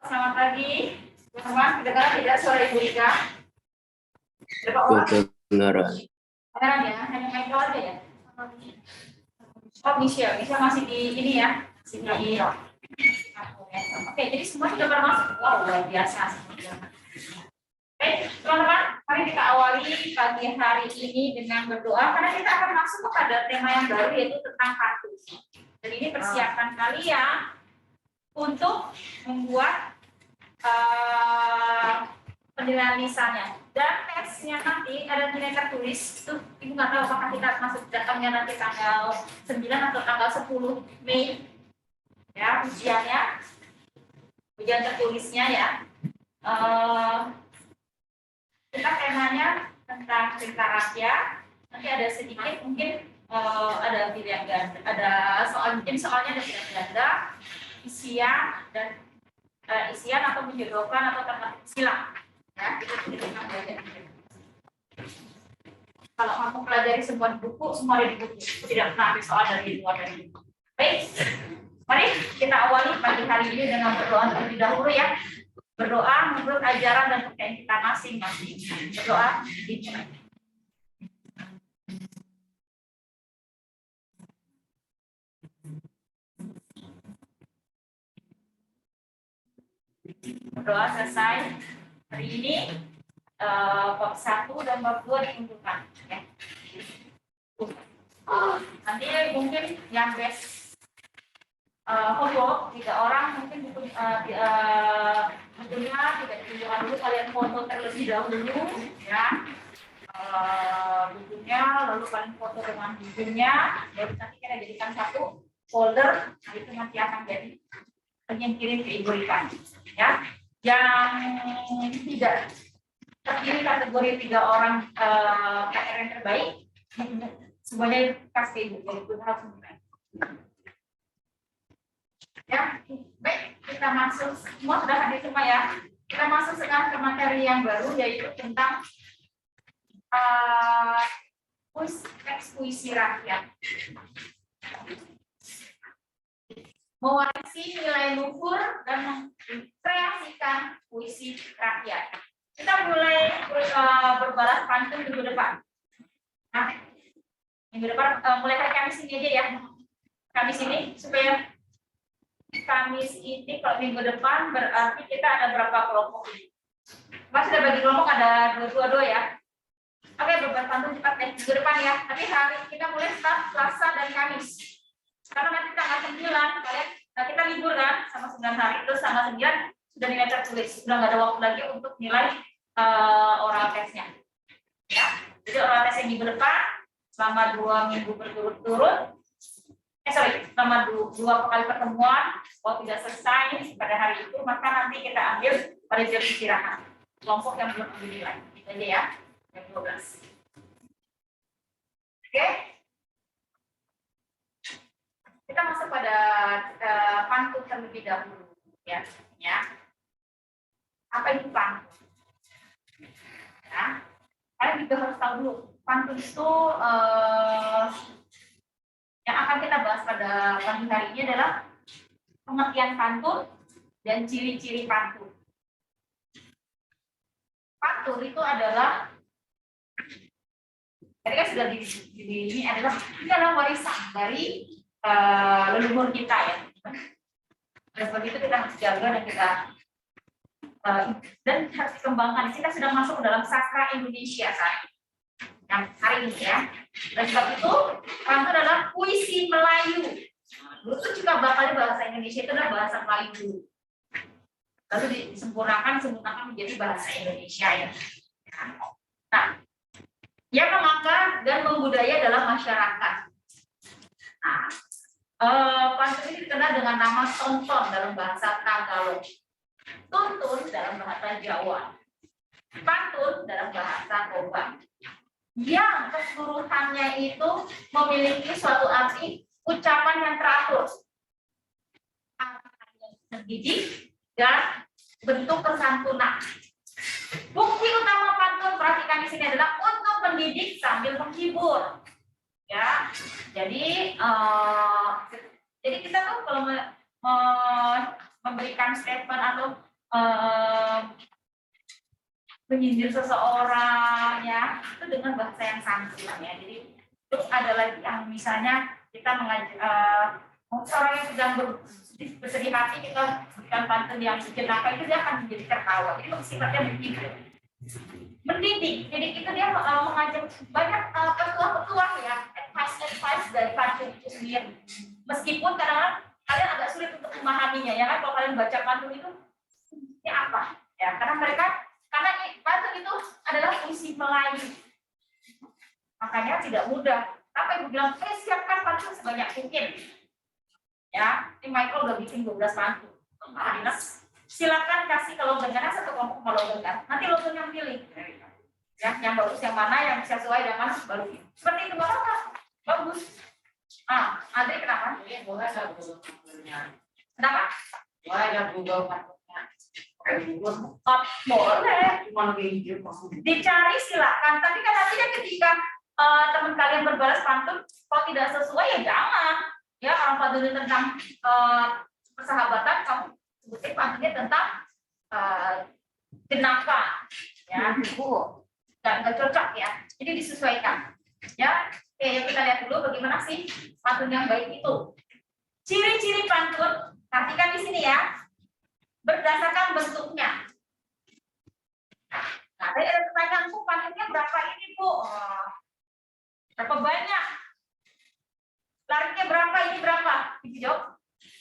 Selamat pagi, teman-teman. Kedengaran tidak suara Ibu Ika? Kedengaran. Kedengaran ya, hanya Michael aja ya. Oh, Michelle masih di ini ya, masih di. Oke, jadi semua sudah pada masuk. Wow, luar biasa. Oke, teman-teman, mari kita awali pagi hari ini dengan berdoa karena kita akan masuk kepada tema yang baru yaitu tentang kartu. Jadi ini persiapan kalian untuk membuat penilaian lisannya dan tesnya nanti ada nilai tertulis tuh. Ibu nggak tahu apakah kita masuk datangnya nanti tanggal 9 atau tanggal 10 Mei ya ujian tertulisnya ya. Kita temanya tentang cerita rakyat, nanti ada sedikit mungkin ada pilihan ganda, ada soal, mungkin soalnya ada pilihan ganda, isian dan isian atau menjodohkan atau termasuk silang ya, itu kita belajar. Kalau kamu pelajari semua di buku, semua ada di buku, tidak pernah ada soal dari luar dari buku. Baik, mari kita awali pagi hari ini dengan berdoa terlebih dahulu ya. Berdoa menurut ajaran dan kepercayaan kita masing-masing. Berdoa dimulai. Berdoa selesai. Hari ini bab 1 dan bab 2 dikumpulkan ya. Nanti mungkin yang best foto 3 orang mungkin bukunya tidak ditunjukkan dulu, kalian foto terlebih dahulu ya. Bukunya lalu kalian foto dengan bukunya, baru nanti kita jadikan satu folder. Nah, itu nanti akan jadi yang kirim ke Ibu Rika ya. Yang tidak terpilih kategori 3 orang PR yang terbaik semuanya kasih Ibu, jadi Ibu harus mulai ya. Baik, kita masuk, semua sudah hadir semua ya. Kita masuk sekarang ke materi yang baru yaitu tentang teks puisi rakyat. Mewarisi nilai luhur dan mengkreasikan puisi rakyat. Kita mulai berbalas pantun minggu depan. Nah, minggu depan mulai hari Kamis ini aja ya. Kamis ini supaya Kamis ini kalau minggu depan berarti kita ada berapa kelompok ini? Mas sudah bagi kelompok ada 22 ya. Oke, berbalas pantun cepat deh minggu depan ya. Tapi hari kita mulai start Selasa dan Kamis. Karena nanti tanggal 9 kalian kita libur kan sama 9 hari, terus tanggal 9 sudah nilai tertulis, sudah nggak ada waktu lagi untuk nilai oral tesnya ya. Jadi oral tes yang minggu depan selama 2 minggu berturut-turut selama 2 kali pertemuan kalau tidak selesai pada hari itu maka nanti kita ambil pada jam istirahat kelompok yang belum ambil nilai itu aja ya, jam 12. Oke. Kita masuk pada pantun terlebih dahulu ya. Apa itu pantun? Ya, kalian juga harus tahu dulu pantun itu yang akan kita bahas pada pagi hari ini adalah pengertian pantun dan ciri-ciri pantun. Pantun itu adalah tadi kan sudah ini adalah warisan dari leluhur kita ya. Dan sebab itu kita harus jaga dan kita dan harus dikembangkan. Kita sudah masuk ke dalam sastra Indonesia kan, yang hari ini ya. Dan sebab itu pantun adalah puisi Melayu. Dulu itu juga bakalnya bahasa Indonesia itu adalah bahasa Melayu dulu. Lalu disempurnakan menjadi bahasa Indonesia ya. Nah, yang mengakar dan membudaya dalam masyarakat. Nah, pantun ini dikenal dengan nama tonton dalam bahasa Tagalog, tuntun dalam bahasa Jawa, pantun dalam bahasa Toba, yang keseluruhannya itu memiliki suatu arti ucapan yang teratur, yang terdidik dan bentuk kesantunan. Bukti utama pantun perhatikan di sini adalah untuk mendidik sambil menghibur. Ya, jadi kita tuh kalau memberikan statement atau menyindir seseorang ya, itu dengan bahasa yang santun ya. Jadi terus ada lagi yang misalnya kita mengajak orang yang sedang bersedih hati, kita berikan pantun yang jenaka, itu dia akan menjadi tertawa. Jadi sifatnya begitu. Mendidik, jadi itu dia mengajak banyak petuah-petuah ya, advice dari pantun itu sendiri. Meskipun kadang-kadang kalian agak sulit untuk memahaminya ya kan, kalau kalian baca pantun itu ini apa ya, karena pantun itu adalah puisi Melayu, makanya tidak mudah. Apa ibu bilang, siapkan pantun sebanyak mungkin ya. Ini Michael udah bikin 12 pantun. Silakan kasih ke logonya satu kelompok mau logo kan, nanti logonya pilih ya, yang bagus yang mana, yang sesuai dengan baru seperti itu. Bapak bagus. Adri kenapa? Boleh nggak Google pantunnya? Kenapa? Boleh nggak Google pantunnya? Boleh. Cuma video. Dicari silakan. Tapi kan nantinya ketika teman kalian berbalas pantun, kalau tidak sesuai ya jangan. Ya, orang pantun tentang persahabatan, kamu sebutin pantunnya tentang jenaka. Ya, nggak cocok ya. Jadi disesuaikan. Ya, oke, kita lihat dulu bagaimana sih pantun yang baik itu. Ciri-ciri pantun, perhatikan di sini ya. Berdasarkan bentuknya. Nah, tadi ada pertanyaan, Bu, pantunnya berapa ini, Bu? Berapa banyak? Larinya berapa, ini berapa? Dijawab,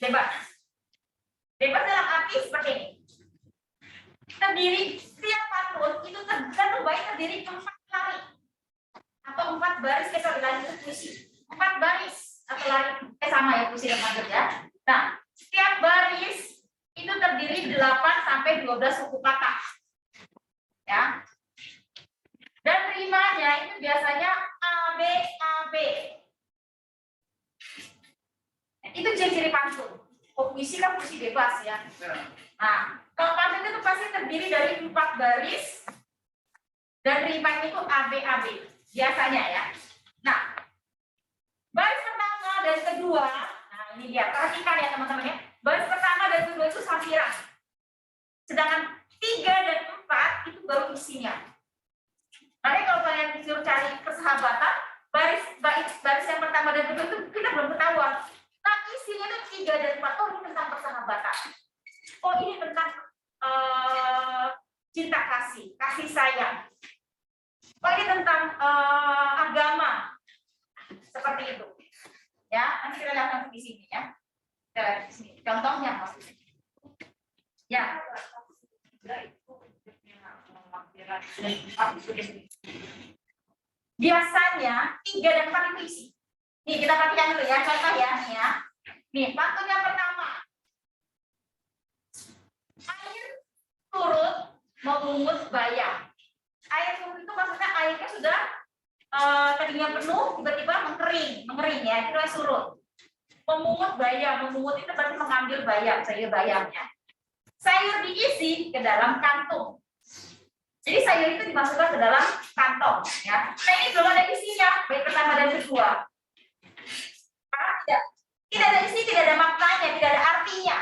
bebas. Bebas dalam arti seperti ini. Terdiri, setiap pantun itu terbaik terdiri 4 lari. Atau 4 baris, kita bilang itu puisi. 4 baris atau lari, sama ya puisi dan pantun ya. Nah, setiap baris itu terdiri 8 sampai 12 suku kata. Ya. Dan rimanya itu biasanya A, B, A, B. Itu ciri-ciri pantun. Puisi kan puisi bebas ya. Nah, kalau pantun itu pasti terdiri dari 4 baris dan rimanya itu A, B, A, B. Biasanya ya. Nah, baris pertama dan kedua, nah ini dia, perhatikan ya teman-teman ya. Baris pertama dan kedua itu sampiran. Sedangkan 3 dan 4 itu baru isinya. Nanti kalau kalian disuruh cari persahabatan, baris yang pertama dan kedua itu kita belum ketahuan. Nah, isinya itu 3 dan 4. Oh, ini tentang persahabatan. Oh, ini tentang cinta kasih sayang. Oh, ini tentang agama. Seperti itu. Ya, nanti kita lihat di sini ya. Di sini. Contohnya maksudnya. Ya. Biasanya 3 dan 4 itu isi. Nih, kita perhatikan dulu ya, contoh ya, nih ya. Nih, pantun yang pertama. Air surut memungut bayam. Air surut itu maksudnya airnya sudah tadinya penuh, tiba-tiba mengering ya, itu surut. Memungut bayam, memungut itu berarti mengambil bayam, sayur bayamnya. Sayur diisi ke dalam kantung. Jadi sayur itu dimasukkan ke dalam kantong ya. Nah, ini belum ada isinya, baik pertama dan kedua. Karena tidak ada isi, tidak ada maknanya, tidak ada artinya.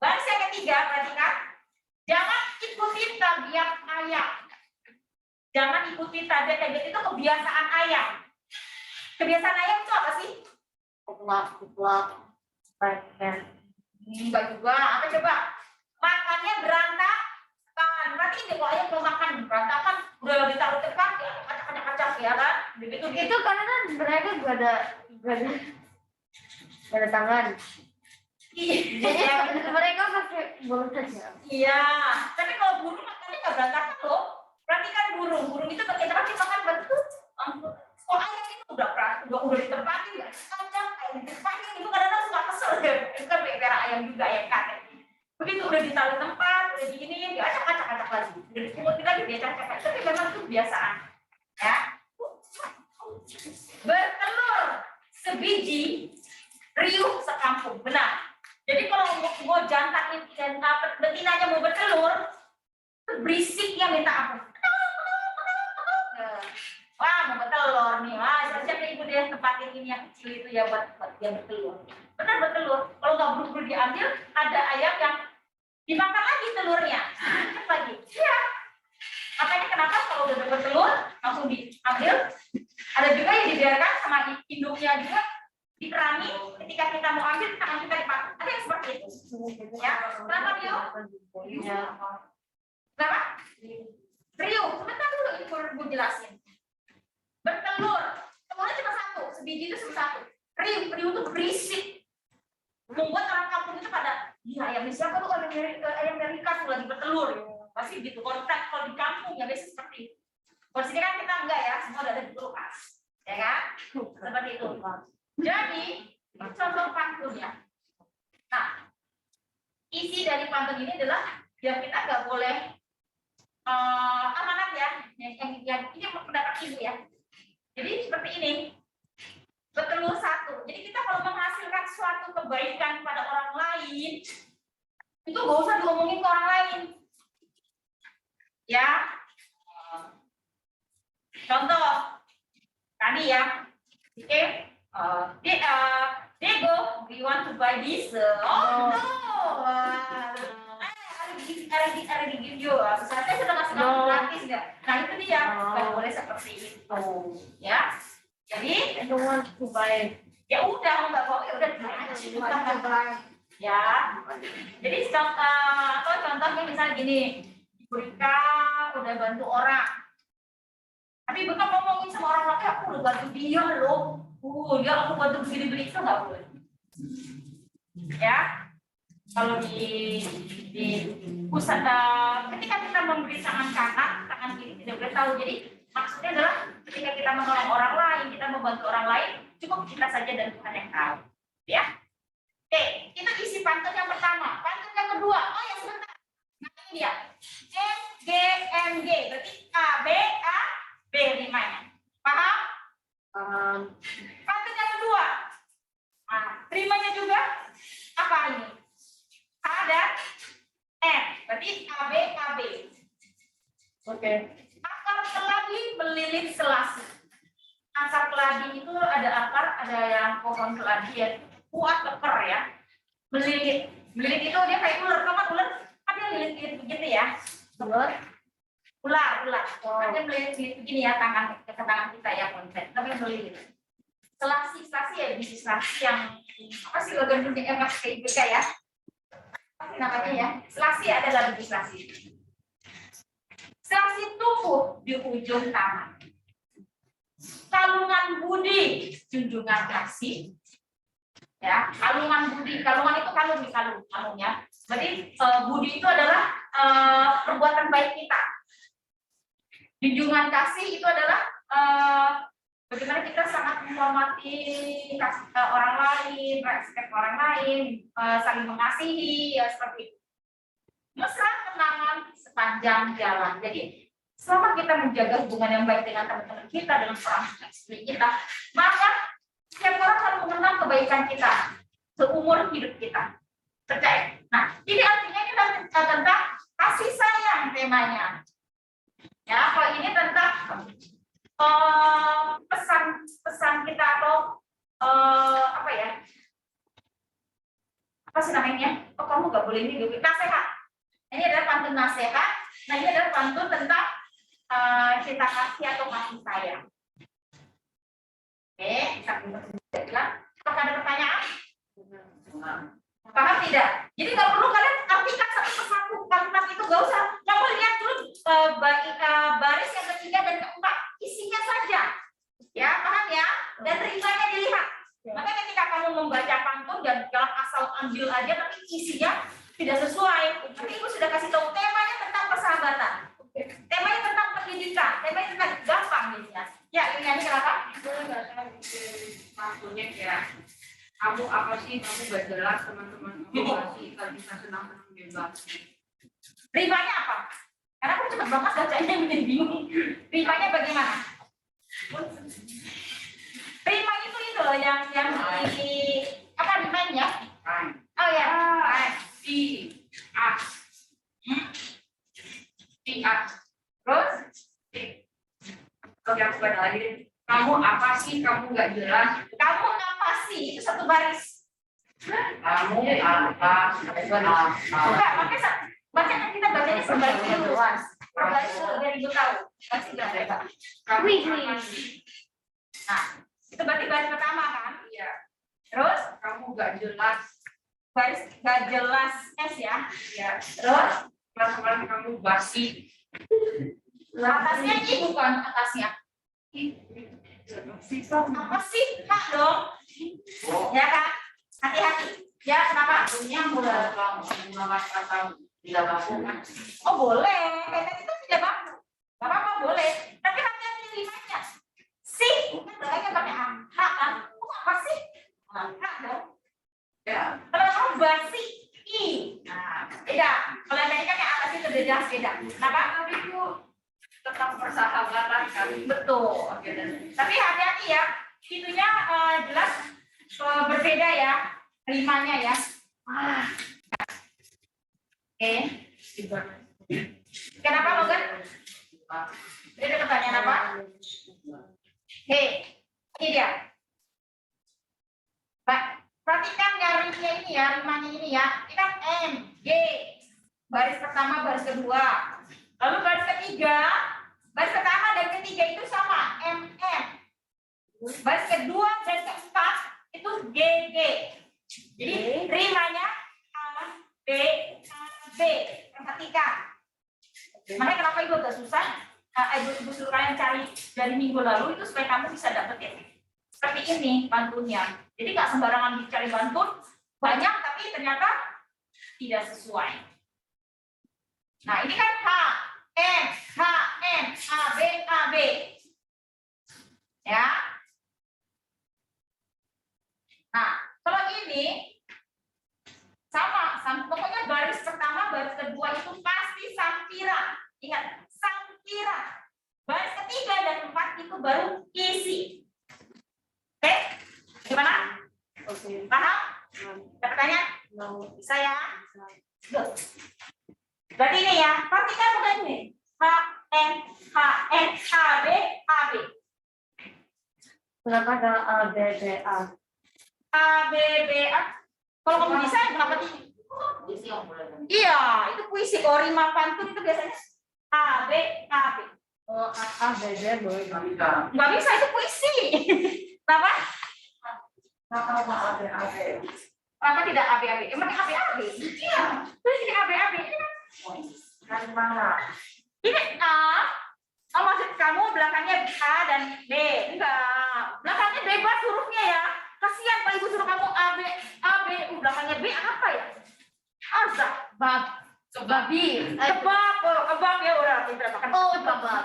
Baris yang ketiga, perhatikan. Jangan ikuti tabiat ayam. Jangan ikuti tabiat ayam, itu kebiasaan ayam. Kebiasaan ayam itu apa sih? Kuplak. Enggak juga, apa coba? Makannya berantakan. Berarti ini kalau ayam mau makan berantakan, udah ditaruh tempat ya, kacak-kacak ya kan? Begitu itu karena kan mereka gak ada tangan. Iya, Mereka pakai bola saja. iya. Tapi kalau burung makannya nggak berantakan loh. Perhatikan burung itu pakai tempat makan betul. Oh, ayam itu udah ditempatin nggak? Kacang ayam ditempatin itu kadang-kadang suka kesel deh. Itu kan berak ayam juga ayam karet. Begitu udah ditaruh tempat, udah diginiin, dia acak lagi. Udah dipungutin lagi dia acak. Tapi memang itu kebiasaan. Ya. Bertelur sebiji, riuh sekampung. Benar. Jadi kalau mau jantan dan betinanya mau bertelur, berisiknya minta ampun. Wah, mau bertelur nih. Wah, siap-siap ibu dia tempatin ini yang kecil itu ya buat dia bertelur. Benar bertelur. Kalau nggak buru-buru diambil, ada ayam yang dimakan lagi telurnya. Lagi. Iya. Makanya kenapa kalau udah bertelur langsung diambil. Ada juga yang dibiarkan sama induknya juga dikerangi. Ketika kita mau ambil, tangan kita dipakai. Ada yang seperti itu. Ya. Kenapa Rio? Kenapa? Rio, sebentar dulu ini gue jelasin. Bertelur, telurnya cuma satu, sebiji itu cuma satu. Rio itu berisik. Membuat orang kampung itu pada, ya ayam siapa tuh ayam Amerika tuh lagi bertelur. Pasti gitu. Kalau di kampung ya biasa seperti itu. Kalau sini kan kita enggak ya, semua ada di kulkas, ya kan? Seperti itu. Jadi contoh pantunnya. Nah, isi dari pantun ini adalah yang kita nggak boleh amanat ya, yang ini pendapat ibu ya. Jadi seperti ini, bertelur satu. Jadi kita kalau menghasilkan suatu kebaikan pada orang lain, itu nggak usah diomongin ke orang lain. Ya, contoh tadi ya, oke, Diego, we want to buy this. Oh no, I give you. Saya sudah kasih kamu gratis ya. Nah itu dia, nggak boleh seperti itu, ya. Jadi, I don't want to buy. ya udah nggak mau ya udah ya. Jadi contohnya misalnya gini, Ibu Rika udah bantu orang, tapi bukan ngomongin sama orang laki aku udah bantu dia loh, dia aku bantu beli itu nggak boleh. Ya, kalau di pusat ketika kita memberi tangan kanan, tangan kiri tidak boleh tahu. Jadi maksudnya adalah ketika kita menolong orang lain, kita membantu orang lain, cukup kita saja dan Tuhan yang tahu. Ya. Oke, itu isi pantun yang pertama. Pantun yang kedua, oh ya sebentar. Nah ini dia. M, G, M, G. Berarti A, B rimanya. Paham? Pantun yang kedua. Nah, rimanya juga apa ini? A dan M. Berarti AB. Oke. Akar keladi melilit selasi. Akar keladi itu ada akar, ada yang pohon keladi ya, kuat leker ya. Melilit itu dia kayak ular, ular kan dia lilit begitu ya. Ular. Kan dia melilit begini ya, tangan kita ya konsep. Tapi melilit. Selasi ya biji selasi yang apa sih organ tubuh yang kayak IPK ya? Apa namanya ya? Selasi adalah biji selasi. Selasi tumbuh di ujung tangan. Kalungan budi, junjungan kasih. Ya, kalungan budi, kalungan itu kalungnya. Berarti budi itu adalah perbuatan baik kita. Junjungan kasih itu adalah bagaimana kita sangat menghormati orang lain, respect orang lain, saling mengasihi, ya seperti itu. Mesra kenangan sepanjang jalan. Jadi selama kita menjaga hubungan yang baik dengan teman-teman kita, dengan orang istri kita, maka setiap orang akan mengenang kebaikan kita seumur hidup kita. Percaya. Nah, ini artinya ini tentang kasih sayang temanya. Ya, kalau ini tentang pesan kita atau apa ya? Apa sih namanya? Oh, kamu nggak boleh ini, nasihat. Ini adalah pantun nasihat. Nah, ini adalah pantun tentang cinta kasih atau kasih sayang. Oke, bisa bilang. Apakah ada pertanyaan? Paham tidak? Jadi nggak perlu kalian artikan satu persatu kalimat itu, nggak usah. Kamu lihat dulu baris yang ketiga dan keempat, isinya saja. Ya, paham ya? Dan rimanya dilihat. Maka ketika kamu membaca pantun dan jangan asal ambil aja tapi isinya tidak sesuai. Tapi ibu sudah kasih tahu temanya tentang persahabatan. Temanya tentang pendidikan, temanya tentang gampang biasanya. Ya, ini kenapa? Maksudnya ya, kamu apa sih, kamu gak jelas teman-teman, kamu kasih kalau bisa senang-senang bebas. Rimanya apa? Karena aku cepat banget bacanya menjadi bingung. Rimanya bagaimana? Rima itu loh yang di apa rimanya? Oh ya, Terus, oke aku baca lagi. Kamu apa sih, kamu nggak jelas. Kamu apa sih? Itu satu baris. Kamu apa? Enggak, makanya kita bacanya sebaris dulu, Mas. Per baris dulu biar Ibu tahu. Pasti enggak ada. Kamu Wih. apa sih? Nah, itu berarti baris pertama kan? Iya. Terus Kamu nggak jelas. baris nggak jelas S ya. Ya. Terus Kelas-kelas kamu basi. atasnya ini bukan atasnya. Apa sih? Hak dong. Ya kan? Hati-hati. Ya, kenapa? Menggunakan kata tidak baku. Oh boleh, kata itu tidak baku. Gak apa-apa boleh. Tapi hati-hati limanya. Sih, kan belakangnya pakai A. Hak kan? Kok apa sih? Hak dong. Ya. Kalau kamu basi, I. Nah, beda. Kalau yang tadi kan yang atas itu udah jelas beda. Kenapa? Tapi itu tetap persahabatan kan. Betul. Tapi hati-hati ya. Itunya jelas berbeda ya. Limanya ya. Oke. Kenapa Logan? Jadi ada pertanyaan apa? Hei, ini dia. Perhatikan ya rimnya ini ya, rimanya ini ya. Ini kan M, G. Baris pertama, baris kedua. Lalu baris ketiga, baris pertama dan ketiga itu sama, M, M. Baris kedua dan keempat itu G, G. Jadi rimanya A, B, A, B. Perhatikan. Makanya kenapa Ibu agak susah? Ibu suruh kalian cari dari minggu lalu itu supaya kamu bisa dapetin. Seperti ini pantunnya. Jadi nggak sembarangan dicari pantun, banyak tapi ternyata tidak sesuai. Nah ini kan H, M, A, B, A, B. Ya. Nah, kalau ini sama, pokoknya baris pertama, baris kedua itu pasti sampiran. Ingat, sampiran. Baris ketiga dan keempat itu baru isi. Oke? Gimana? Oke. Paham? Ada pertanyaan? Bisa ya? Good. Berarti ini ya, perhatikan bukan ini. H, N, A, B, A, B. Kenapa ada A, B, B, A? A, B, B, A. Kalau kamu bisa, kenapa tidak? Iya, itu puisi. Kalau rima pantun itu biasanya A, B, A, B. Oh, A, B, B, boleh. Nggak bisa, itu puisi. Kenapa? Kenapa ada A, B, A, B? Kenapa tidak A, B, A, B? Emang A, B, A, B? Iya, ini A, B, A, B. Ini kan Kan mana? ini A. Oh, maksud kamu belakangnya A dan B? Enggak. Belakangnya bebas hurufnya ya. Kasihan Pak Ibu suruh kamu A, B, belakangnya B apa ya? Asa, bab, Kebabi. kebab, oh, kebab ya udah pintar makan. Oh, kebab.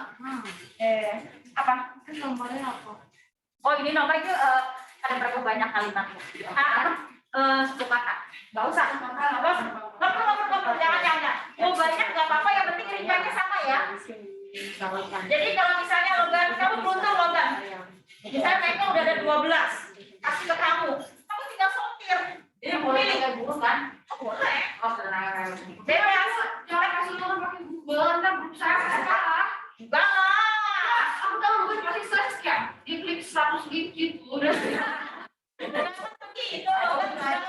Apa? Kan nomornya apa? Oh ini nomor itu ada berapa banyak kalimat? Satu kata. Nggak usah. Nggak perlu. Jangan. Mau banyak nggak apa-apa. Yang penting rimanya sama ya. Jadi kalau misalnya Logan, kamu beruntung Logan. Misalnya mereka udah ada 12, kasih ke kamu tinggal sortir. Jadi boleh pakai buku kan? Oh, boleh. Oh, benar. Bebas. Jangan kasih orang pakai Google, ntar berusaha salah. Enggak lah. Aku tahu gue pasti search kan, di klik 100 gitu. Udah. Jangan begitu. Tenang,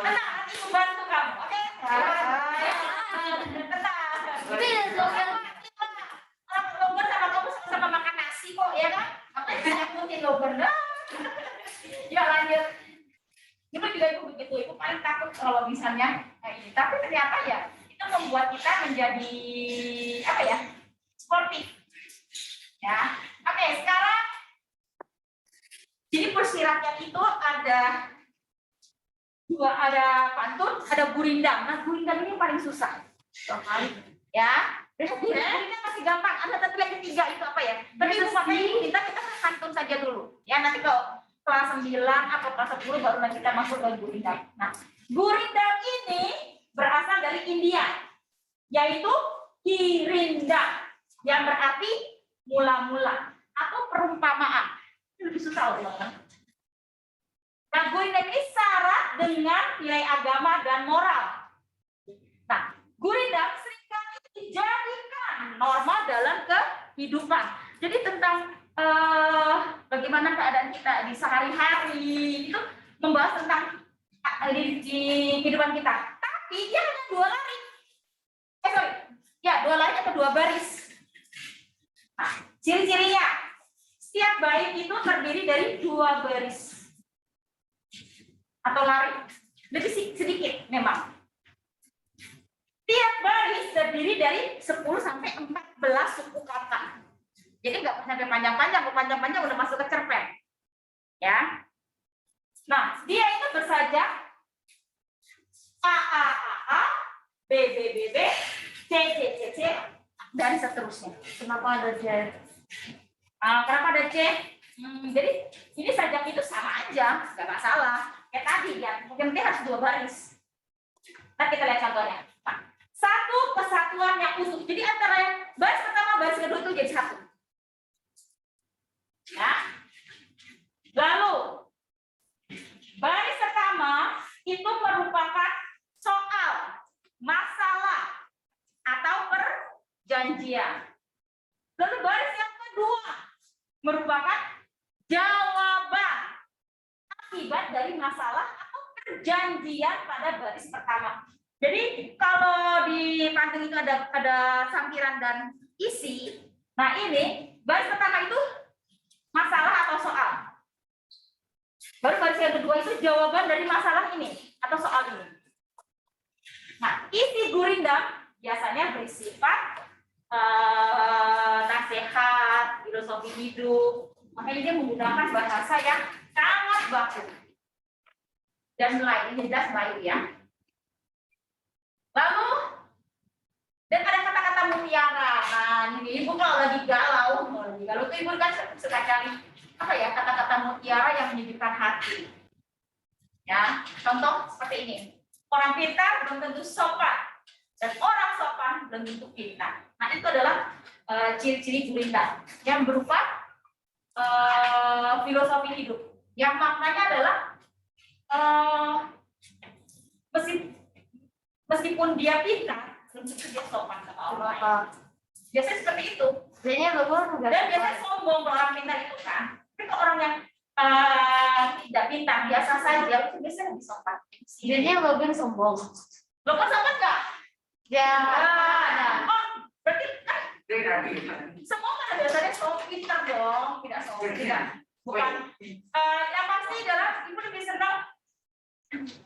nanti membantu kamu. Oke? Tenang. Logan sama kamu sama-sama makan nasi kok, ya kan? Makanya banyak mungkin Logan. Ya lanjut. Itu juga Ibu begitu. Ibu paling takut kalau misalnya kayak ini. Tapi ternyata ya itu membuat kita menjadi apa ya? Sportif. Ya. Oke, sekarang jadi persirakan itu ada dua, ada pantun, ada gurindam. Nah, gurindam ini yang paling susah. Ya. Gurindam masih gampang. Ada tapi yang ketiga itu apa ya? Tapi itu makanya kita pantun saja dulu. Ya, nanti kalau kelas 9 atau kelas 10 baru nanti kita masuk ke gurindam. Nah, gurindam ini berasal dari India, yaitu kirindam, yang berarti mula-mula atau perumpamaan. Ini lebih susah loh. Nah, gurindam ini syarat dengan nilai agama dan moral. Nah, gurindam seringkali dijadikan norma dalam kehidupan. Jadi tentang bagaimana keadaan kita di sehari-hari, itu membahas tentang di kehidupan kita. Tapi dia hanya 2 lari. Ya 2 lari atau 2 baris. Nah, ciri-cirinya, setiap bait itu terdiri dari 2 baris atau lari, lebih sedikit memang. Tiap baris terdiri dari 10 sampai 14 suku kata. Jadi nggak sampai panjang-panjang, panjang-panjang udah masuk ke cerpen. Ya. Nah, dia itu bersajak A A A A, B B B B, C C C C, dan seterusnya. Kenapa ada C? Kenapa ada C? Jadi ini sajak itu sama aja, nggak masalah. Kayak tadi ya, mungkin dia harus 2 baris. Nah, kita lihat contohnya. Nah, satu kesatuan yang utuh. Jadi antara baris pertama, baris kedua itu jadi satu. Ya. Lalu baris pertama itu merupakan soal, masalah, atau perjanjian. Lalu baris yang kedua merupakan jawaban akibat dari masalah atau perjanjian pada baris pertama. Jadi kalau di pantun itu ada sampiran dan isi. Nah ini baris pertama itu masalah atau soal. Baru baris yang kedua itu jawaban dari masalah ini atau soal ini. Nah, isi gurindam biasanya bersifat nasihat, filosofi hidup. Makanya dia menggunakan bahasa yang sangat baku dan Melayu, jelas Melayu ya. Lalu dan ada kata-kata mutiara. Nah, ini ibu kalau lagi galau tuh ibu kan suka cari apa ya, kata-kata mutiara yang menyejukkan hati. Ya, contoh seperti ini. Orang pintar belum tentu sopan dan orang sopan belum tentu pintar. Nah, itu adalah ciri-ciri gurindam yang berupa filosofi hidup. Yang maknanya adalah meskipun dia pintar, belum tentu dia sopan sama orang lain. Biasanya seperti itu. Dan biasanya sombong kalau orang pintar itu kan. Tapi kalau orang yang tidak pintar, biasa saja, itu biasanya lebih sopan. Jadinya Robin sombong. Lo kan sombong nggak? Ya. Oh, berarti kan semua kan biasanya sombong, pintar dong, tidak sombong, tidak. Bukan. Yang pasti adalah ibu lebih senang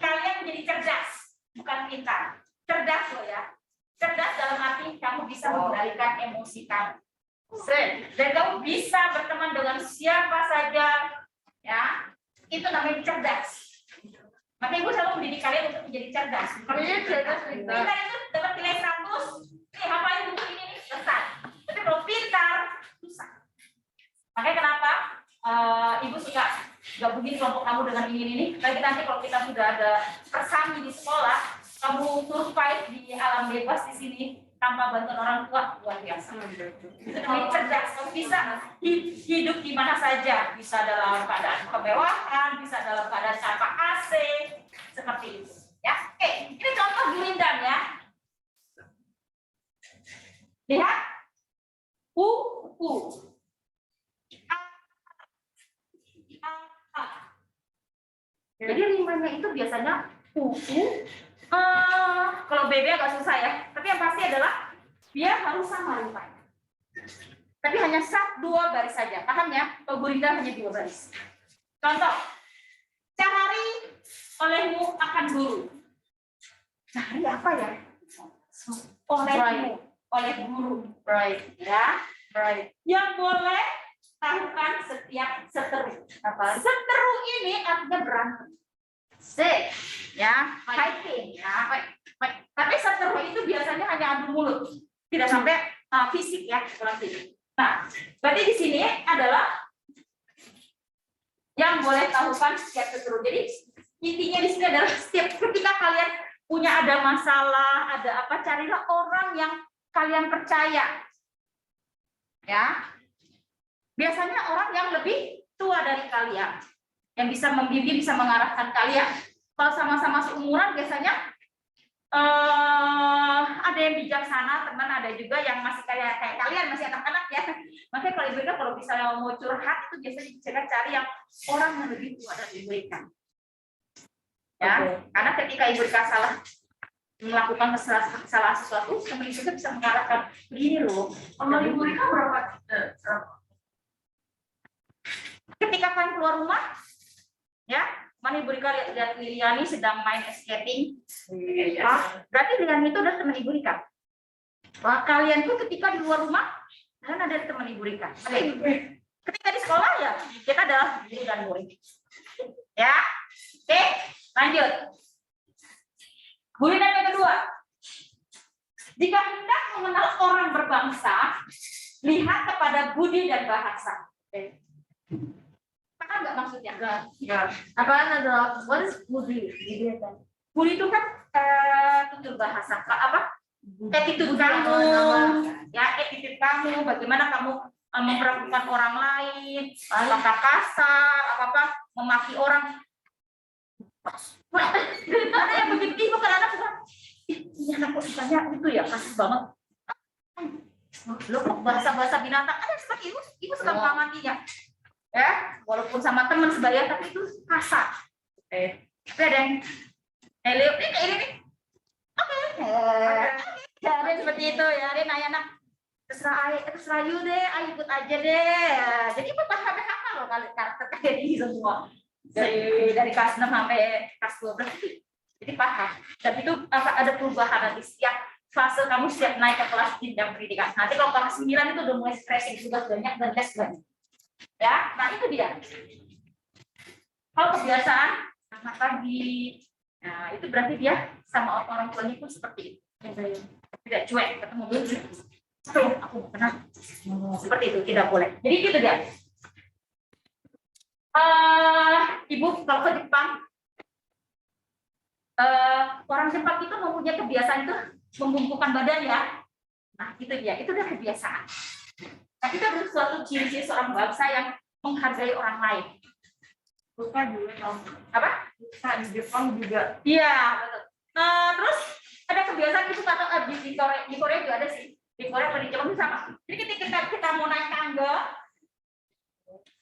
kalian menjadi cerdas, bukan pintar. Cerdas loh ya. Cerdas dalam arti kamu bisa mengendalikan emosi kamu. Dan kamu bisa berteman dengan siapa saja, ya. Itu namanya cerdas. Maka ibu selalu mendidik kalian untuk menjadi cerdas. Makanya cerdas pintar. Pintar itu dapat nilai 100, hafalin buku ini selesai. Tapi kalau pintar susah. Makanya kenapa ibu suka gabungin kelompok kamu dengan ini. Tapi nanti kalau kita sudah ada persami di sekolah, kamu survive di alam bebas di sini tanpa bantuan orang tua, luar biasa. Itu namanya cerdas. Kamu bisa hidup di mana saja, bisa dalam keadaan kemewahan, bisa dalam keadaan tanpa AC, seperti itu. Ya, oke. Ini contoh gurindam ya. Lihat, u. Jadi rimanya itu biasanya u. Kalau BB agak susah ya, tapi yang pasti adalah dia harus sama rimanya. Tapi hanya 1-2 baris saja, paham ya? Kalau gurindam hanya 2 baris. Contoh, cahari olehmu akan guru. Cahari apa ya? Oleh guru. Right. Ya, Right. yang boleh tahukan setiap seteru. Apa? Seteru ini artinya berantem. Ya, fighting ya. Tapi seteru itu biasanya hanya adu mulut, tidak sampai fisik ya, seperti. Nah, berarti di sini adalah yang boleh tahukan setiap seteru. Jadi intinya di sini adalah setiap ketika kalian punya ada masalah, ada apa, carilah orang yang kalian percaya. Ya. Biasanya orang yang lebih tua dari kalian, yang bisa membimbing, bisa mengarahkan kalian. Kalau sama-sama seumuran biasanya ada yang bijaksana teman, ada juga yang masih kayak kalian masih anak-anak ya. Makanya kalau ibu kalau misalnya mau curhat itu biasanya jangan cari yang orang yang lebih tua dan Ibu Rika. Ya, karena ketika Ibu Rika salah melakukan kesalahan sesuatu, teman itu bisa mengarahkan begini loh. Kalau Ibu Rika berapa? Ketika kalian keluar rumah, ya, mana Ibu Rika lihat Liliani sedang main skating. Berarti Liliani itu adalah teman Ibu Rika. Wah, kalian tuh ketika di luar rumah, kalian ada teman Ibu Rika. Ketika di sekolah ya, kita adalah guru dan murid. Ya, oke, lanjut. Guliran yang kedua. Jika hendak mengenal orang berbangsa, lihat kepada budi dan bahasa. Paham nggak maksudnya? Ya. Apaan adalah what is budi? Budi itu kan tutur bahasa. Apa? Attitude kamu, ya attitude kamu, bagaimana kamu memperlakukan orang lain, apakah kasar, apa memaki orang. Ada yang begitu ibu kan anak bukan? Ini anak kok sukanya itu ya kasar banget. Lo bahasa binatang ada seperti ibu suka mengamatinya. Ya, walaupun sama teman sebaya tapi itu kasar. Tapi ada yang Leo ini nih. Oke. Ya, ada yang seperti itu ya. Ada nanya anak terserah you deh, ayo ikut aja deh. Jadi ibu paham loh kali karakter kayak ini semua. Dari kelas 6 sampai kelas 12. Jadi paham. Dan itu ada perubahan di setiap fase kamu setiap naik ke kelas jenjang pendidikan. Nanti kalau kelas 9 itu udah mulai stressing, tugas banyak dan tes banyak. Ya, nah itu dia. Kalau kebiasaan selamat pagi, nah itu berarti dia sama orang tuanya pun seperti itu. Tidak cuek, ketemu dulu. Tuh, aku pernah seperti itu, tidak boleh. Jadi gitu dia. Ibu kalau ke Jepang, orang Jepang itu mempunyai kebiasaan itu membungkukkan badan ya. Nah itu dia, itu udah kebiasaan. Nah itu adalah suatu ciri-ciri seorang bangsa yang menghargai orang lain. Bukan juga dong. Apa? Bukan di Jepang juga. Iya, betul. Terus ada kebiasaan itu atau di Korea juga ada sih. Di Korea atau di Jepang itu sama. Jadi ketika kita mau naik tangga,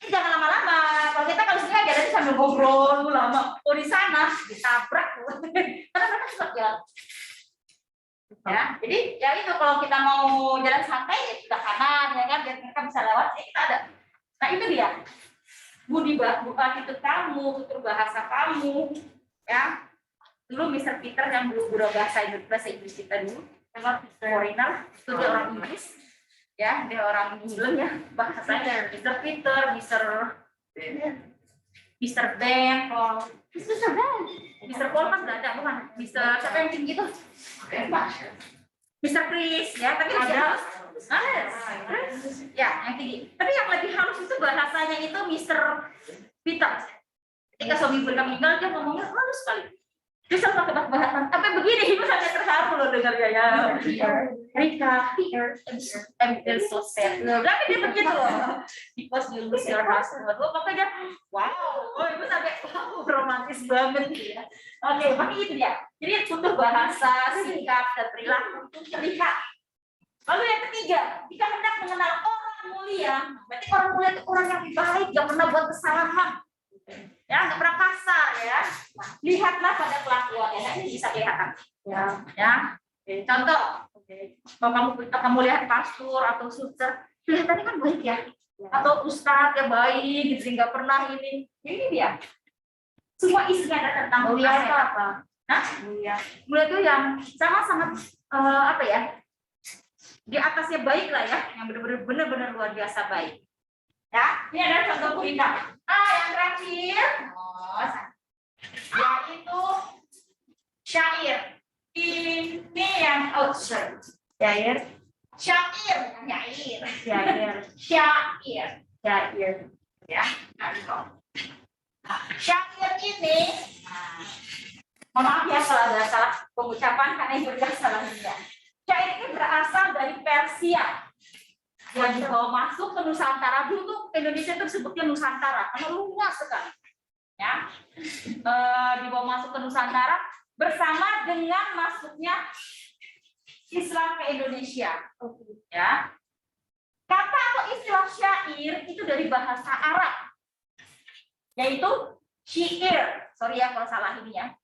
jangan lama-lama. Kalau kita kalau sini ada sambil ngobrol lama. Oh di sana ditabrak, karena mereka suka jalan. Ya, jadi ya itu kalau kita mau jalan santai ya sudah kanan ya kan, biar mereka bisa lewat. Ya kita ada. Nah itu dia. Budi itu kamu, tutur bahasa kamu, ya. Dulu Mr. Peter yang guru bahasa Inggris kita dulu, memang foreigner, itu dia orang Inggris. Ya, dia orang England ya, bahasanya Mr. Peter, Mr. Ben, Mr. Paul kan nggak ada, bukan? Mr. siapa yang tinggi itu? Mr. Chris, ya, tapi ada. Ya, yang tinggi. Tapi yang lebih halus itu bahasanya itu Mr. Peter. Ketika suami ibu meninggal, dia ngomongnya halus sekali. Dia selalu pakai bahasan. Tapi begini, ibu sampai terharu loh dengarnya ya. Rika, I'm so sad. Tapi dia begitu loh. Because you lose your husband. Makanya, wow, ibu sampai romantis banget ya. Oke, makanya itu dia. Jadi butuh bahasa, sikap, dan perilaku untuk terlihat. Lalu yang ketiga, jika hendak mengenal orang mulia, berarti orang mulia itu orang yang baik, gak pernah buat kesalahan. Ya, nggak pernah kasar ya. Lihatlah pada kelakuannya. Nah, ini bisa kelihatan. Ya. Contoh, kalau kamu lihat pastor atau suster, kelihatannya kan baik ya. Atau ustadz yang baik, gitu nggak pernah ini. Ini dia. Semua isinya ada tentang Mulia aset itu apa? Hah? Mulia itu yang sangat-sangat apa ya? Di atasnya baik lah ya, yang benar-benar luar biasa baik. Ya, ini ada contoh kuliner. Yang terakhir, yaitu syair. Ini yang syair. Ya. Syair ini, mohon maaf ya kalau ada salah pengucapan karena itu juga salah juga. Syair ini berasal dari Persia. Yang dibawa masuk ke Nusantara dulu tuh Indonesia itu disebutnya Nusantara karena luas sekali. Ya, dibawa masuk ke Nusantara bersama dengan masuknya Islam ke Indonesia. Ya. Kata atau istilah syair itu dari bahasa Arab, yaitu syair, sorry ya kalau salah ini ya,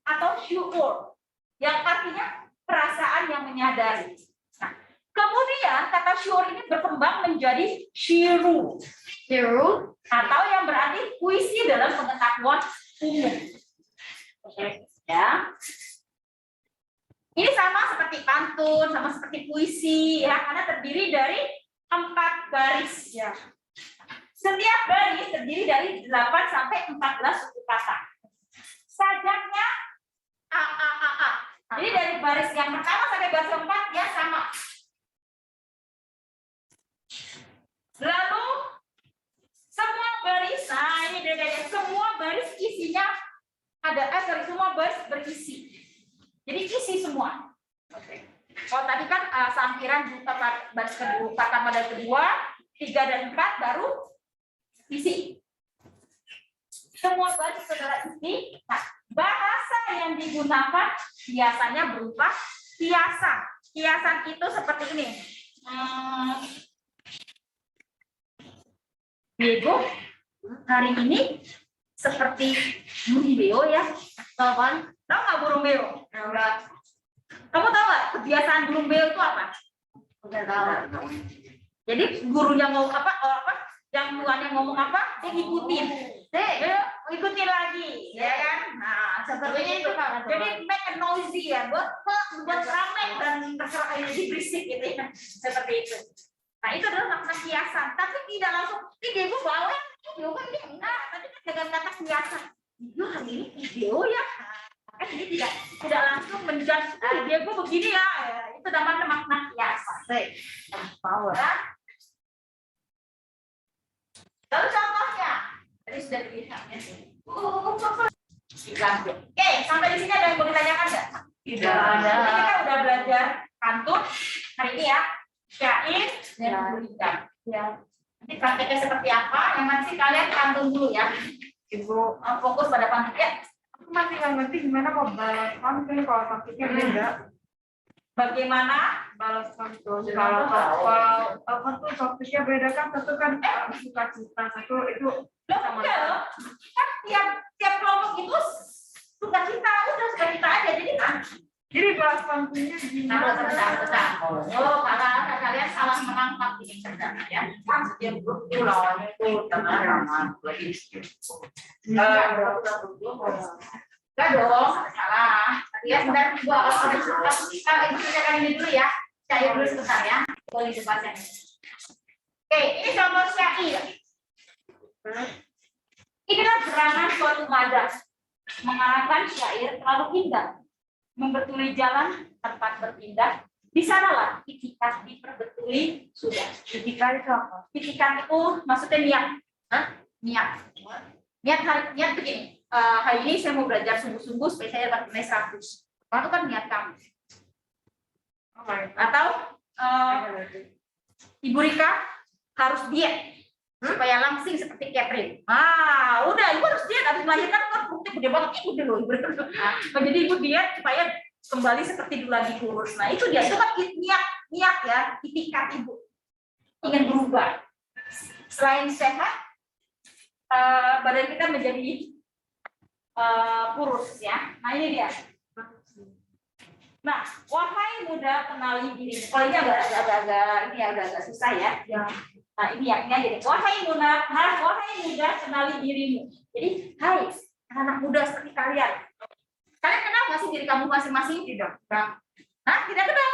atau syuur, yang artinya perasaan yang menyadari. Nah, kemudian kata syuur ini berkembang menjadi syiru, atau yang berarti puisi dalam pengetahuan umum. Oke, ya. Ini sama seperti pantun, sama seperti puisi, ya, karena terdiri dari 4 baris. Ya. Setiap baris terdiri dari 8 sampai 14 suku kata. Sajaknya A. Jadi dari baris yang pertama sampai baris keempat ya sama. Lalu semua baris, nah ini bedanya, semua baris isinya semua baris berisi. Jadi isi semua. Oke. Kalau tadi kan sampiran baris kedua, pertama dan kedua, 3 dan 4 baru isi. Semua baris saudara isi. Nah, bahasa yang digunakan biasanya berupa kiasan. Kiasan itu seperti ini. Diego hari ini seperti burung beo ya. Tahu kan? Tahu nggak burung beo? Kamu tahu nggak kebiasaan burung beo itu apa? Nggak tahu. Jadi gurunya ngomong apa? Yang tuannya ngomong apa? Dia ngikutin. Ikutin lagi, ya kan? Nah, seperti itu. Jadi make a noisy ya, buat rame dan terserah ini berisik gitu ya. Seperti itu. Nah, itu adalah makna kiasan. Tapi tidak langsung, ini Diego bawel, Diego ini enggak. Tapi kan dengan kata kiasan. Diego hari ini video ya. Kan ini tidak langsung menjudge Diego begini ya. Itu namanya makna kiasan. Power. Lalu contohnya, tadi sudah dilihat ya. Oke, sampai di sini ada yang mau ditanyakan nggak? Tidak ada. Jadi kita udah belajar pantun hari ini ya, syair dan berita. Ya. Nanti prakteknya seperti apa? Yang masih kalian pantun dulu ya. Ibu fokus pada pantun ya. Aku masih nggak ngerti gimana mau balas pantun kalau topiknya beda. Bagaimana Balas pantun kalau apa tuh topiknya beda kan satu kan suka-cita, satu itu sama loh. Kan tiap kelompok itu suka cita, udah suka cita aja jadi balas pantunnya gimana? Oh, karena kalian salah menangkap ini cerdas ya. Setiap grup itu lawannya itu teman-teman lagi. Enggak dong, salah. Ya, sebentar gua kita ceritakan ini dulu ya. Syair dulu sebentar ya. Boleh dibaca. Oke, ini contoh syair. Inilah gerangan suatu madas mengarahkan syair terlalu indah, membetuli jalan tempat berpindah. Di sanalah itikat diperbetuli sudah. Itikat itu apa? Itikat itu maksudnya niat. Niat. Niat begini. Hari ini saya mau belajar sungguh-sungguh supaya saya dapat nilai 100. Itu kan niat kamu. Atau Ibu Rika harus diet supaya langsing seperti Catherine. Udah, ibu harus diet, habis melahirkan kan perutnya gede banget, udah loh. Jadi ibu diet supaya kembali seperti dulu lagi kurus. Nah, itu dia, itu kan niat ya, itikat ibu ingin berubah. Selain sehat, badan kita menjadi kurus ya. Nah, ini dia. Nah, wahai muda kenali diri. Kalau ini agak susah ya. Nah, ini yang jadi wahai muda kenali dirimu. Jadi, hai anak muda seperti kalian. Kalian kenal nggak sih diri kamu masing-masing? Tidak. Hah? Tidak kenal.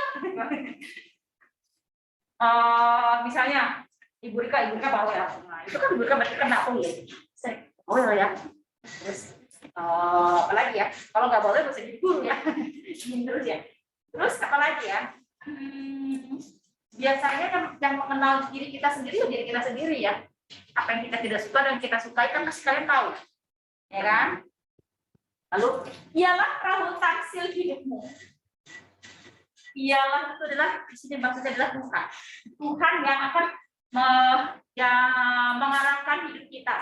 Misalnya Ibu Rika bawel. Nah, itu kan Ibu Rika berarti kenal ya. Bawel ya. Terus apalagi ya? Kalau nggak bawel bisa jadi guru ya. Terus ya. Terus apalagi ya? Biasanya yang mengenal diri kita sendiri ya diri kita sendiri ya. Apa yang kita tidak suka dan kita sukai kan pasti kalian tahu. Ya kan? Lalu, ialah perahu taksil hidupmu. Ialah itu adalah di sini maksudnya adalah Tuhan. Tuhan yang akan mengarahkan hidup kita.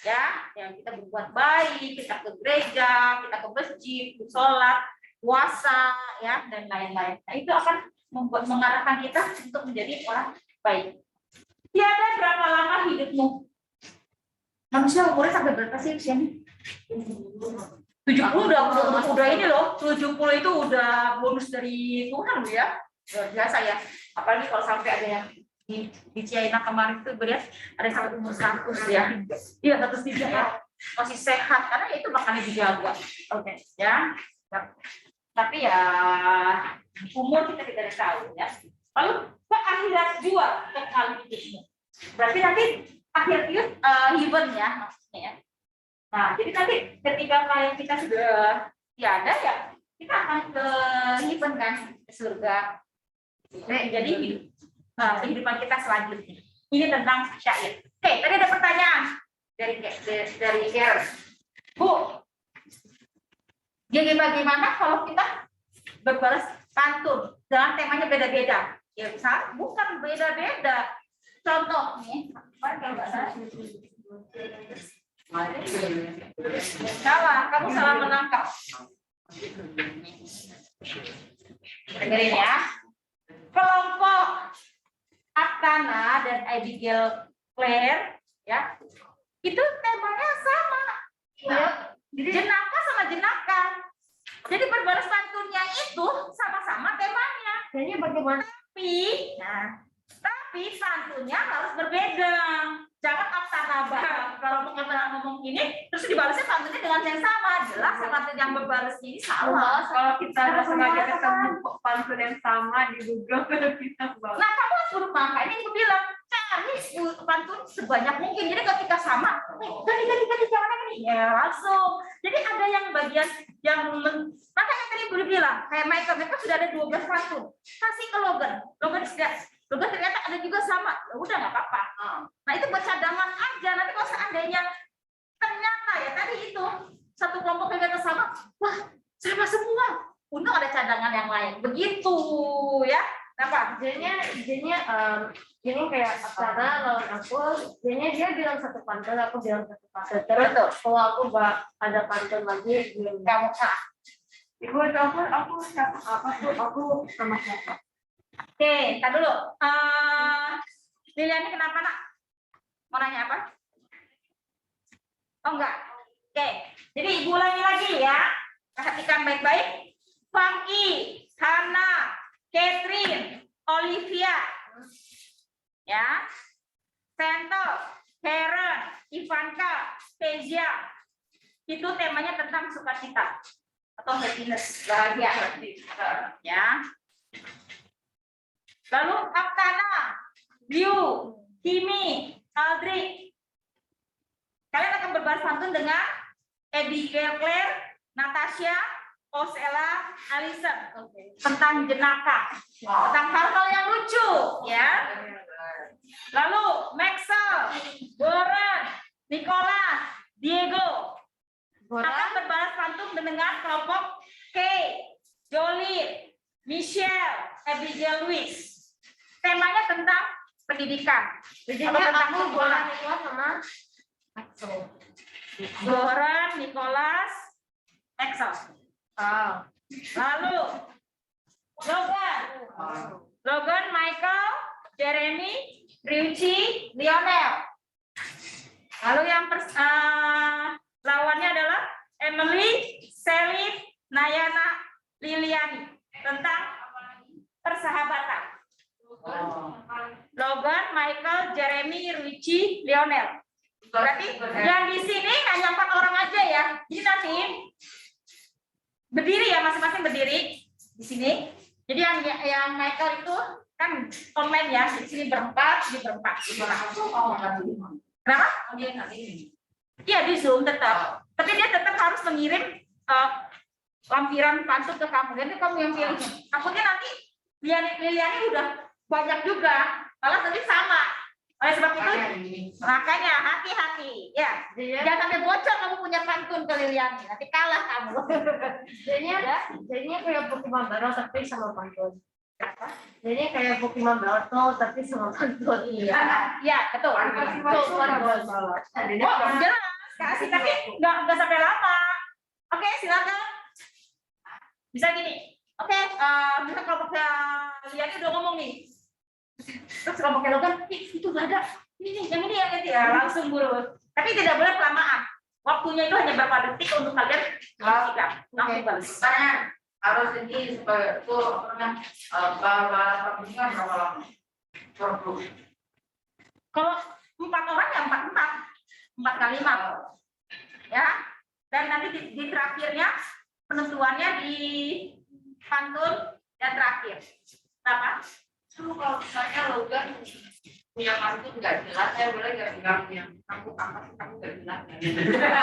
ya, yang kita berbuat baik, kita ke gereja, kita ke masjid, sholat, puasa, ya, dan lain-lain. Nah, itu akan mengarahkan kita untuk menjadi orang baik. Tiada berapa lama hidupmu. Manusia umurnya sampai berapa sih usianya? 70 udah ini loh, 70 itu udah bonus dari Tuhan loh ya. Luar biasa ya. Apalagi kalau sampai ada yang di China kemarin itu beliau ada yang sampai umur 100 ya. Iya, 103 ya. Masih sehat karena itu makanya dijaga. Oke, ya. Tapi ya umur kita tidak tahu ya. Lalu ke akhirat jua kekal hidupmu. Berarti nanti akhir hidup heaven ya maksudnya ya. Nah, jadi nanti ketika kalian kita sudah tiada ya kita akan ke heaven kan, ke surga. Jadi kehidupan kita selanjutnya. Ini tentang syair. Oke, tadi ada pertanyaan dari Karen. Bu, jadi bagaimana kalau kita berbalas pantun dengan temanya beda-beda? Ya misalnya bukan beda-beda. Contoh nih, kalau nggak salah, kamu salah menangkap. Dengerin ya. Kelompok Aptana dan Abigail Clare, ya, itu temanya sama. Ya, jenaka sama jenaka. Jadi berbalas pantunnya itu sama-sama temanya. Jadi bagaimana? Tapi pantunnya harus berbeda. Jangan Aptana kalau ngomong ini terus dibalasnya pantunnya dengan yang sama. Jelas pantun yang berbalas ini salah. Kalau kita ada sengaja ketemu pantun yang sama di Google kita bawa. Nah, kamu harus berubah. Makanya aku bilang cari pantun sebanyak mungkin. Jadi ketika sama, ganti jangan ini ya langsung. Jadi ada yang bagian yang makanya tadi boleh bilang kayak mereka sudah ada 12 pantun. Kasih ke Logan ternyata ada juga sama. Ya udah nggak apa-apa. Nah itu buat cadangan aja. Nanti kalau seandainya ternyata ya tadi itu satu kelompok yang sama, wah sama semua. Untung ada cadangan yang lain. Begitu ya. Kenapa? Jadinya ini kayak Aksara lawan aku, jadinya dia bilang satu pantun, aku bilang satu pantun. Terus kalau aku ada pantun lagi, Kamu salah. Ibu aku sama siapa? Oke, tar dulu. Liliani kenapa nak? Mau nanya apa? Oh enggak. Oke, jadi ibu ulangi lagi ya. Perhatikan baik-baik. Funky, Hana, Catherine, Olivia, ya, Santos, Karen, Ivanka, Kezia. Itu temanya tentang sukacita atau happiness, bahagia, ya. Lalu Aptana, Liu, Kimi, Aldri. Kalian akan berbalas pantun dengan Abigail Clare, Natasha, Osella, Alison. Tentang jenaka, tentang hal-hal yang lucu, ya. Lalu Maxwell, Goran, Nicholas, Diego akan berbalas pantun dengan kelompok Kay, Jolie, Michelle, Abigail Louise. Temanya tentang pendidikan. jadinya aku bola Nicholas sama Axel. Goran, Nicholas, Axel. Lalu Logan, Michael, Jeremy, Ryuchi, Lionel. Lalu yang lawannya adalah Emily, Selin, Nayana, Liliani. Tentang persahabatan. Logan, Michael, Jeremy, Ryuchi, Lionel. Berarti yang di sini hanya 4 orang aja ya. Jadi nanti berdiri ya, masing-masing berdiri di sini. Jadi yang Michael itu kan online ya, di sini berempat, di berempat. Kenapa? Iya di Zoom tetap. Tapi dia tetap harus mengirim lampiran pantun ke kamu. Nanti kamu yang pilih. Takutnya nanti Liliani udah banyak juga, malah nanti sama. Oleh sebab itu, makanya hati-hati. Ya, jangan sampai bocor kamu punya pantun ke Liliani. Nanti kalah kamu. Jadinya kayak pertemuan baru tapi sama pantun. Jadi kayak Pokemon Battle tapi sama pantun. Iya, betul. Kasih waktu kalau salah. Oh, jelas. Kasih, tapi nggak sampai lama. Oke, silakan. Bisa gini. Oke, kita kelompoknya Liani udah ngomong nih. Terus kelompoknya Logan, itu nggak ada. Ini, yang ini ya, langsung buru. Tapi tidak boleh kelamaan. Waktunya itu hanya berapa detik untuk kalian melakukan. Langsung balas. Karena harus ini supaya itu apa namanya balapan ini kan berapa lama? Perlu. Kalau 4 orang ya 4 kali 4. Ya. Dan nanti di terakhirnya penentuannya di pantun dan terakhir. Apa? Kalau misalnya Logan punya pantun nggak jelas, saya boleh nggak bilang yang kamu nggak jelas.